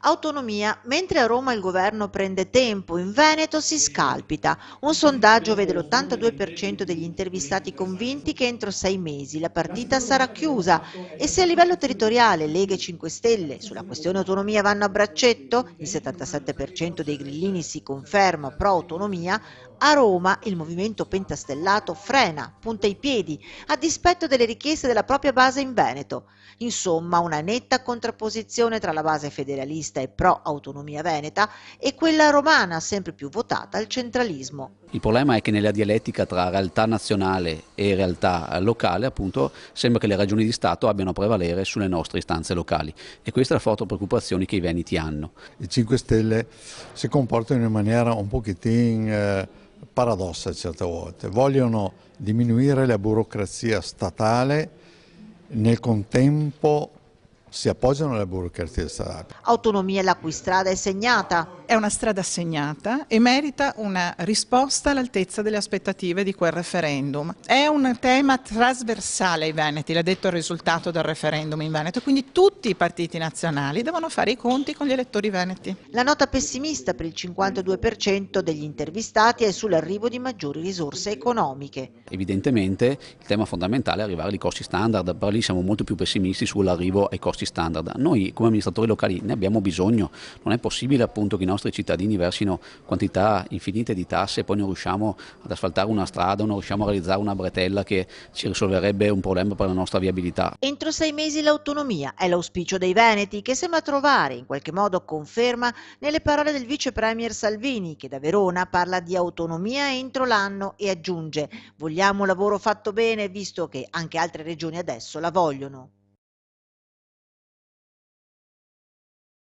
Autonomia. Mentre a Roma il governo prende tempo, in Veneto si scalpita. Un sondaggio vede l'82% degli intervistati convinti che entro 6 mesi la partita sarà chiusa e se a livello territoriale Lega e 5 Stelle sulla questione autonomia vanno a braccetto, il 77% dei grillini si conferma pro autonomia, a Roma il movimento pentastellato frena, punta i piedi, a dispetto delle richieste della propria base in Veneto. Insomma, una netta contrapposizione tra la base federalista e pro-autonomia veneta e quella romana, sempre più votata al centralismo. Il problema è che nella dialettica tra realtà nazionale e realtà locale, appunto, sembra che le ragioni di Stato abbiano a prevalere sulle nostre istanze locali e questa è la forte preoccupazione che i veneti hanno. I 5 Stelle si comportano in maniera un pochettino paradossa certe volte, vogliono diminuire la burocrazia statale, nel contempo si appoggiano alla burocrazia statale. Autonomia, la cui strada è segnata. È una strada segnata e merita una risposta all'altezza delle aspettative di quel referendum. È un tema trasversale ai veneti, l'ha detto il risultato del referendum in Veneto, quindi tutti i partiti nazionali devono fare i conti con gli elettori veneti. La nota pessimista per il 52% degli intervistati è sull'arrivo di maggiori risorse economiche. Evidentemente il tema fondamentale è arrivare ai costi standard, però lì siamo molto più pessimisti sull'arrivo ai costi standard. Noi come amministratori locali ne abbiamo bisogno, non è possibile appunto che i nostri cittadini versino quantità infinite di tasse e poi non riusciamo ad asfaltare una strada, non riusciamo a realizzare una bretella che ci risolverebbe un problema per la nostra viabilità. Entro 6 mesi l'autonomia è l'auspicio dei veneti che sembra trovare in qualche modo conferma nelle parole del vice premier Salvini che da Verona parla di autonomia entro l'anno e aggiunge vogliamo un lavoro fatto bene visto che anche altre regioni adesso la vogliono.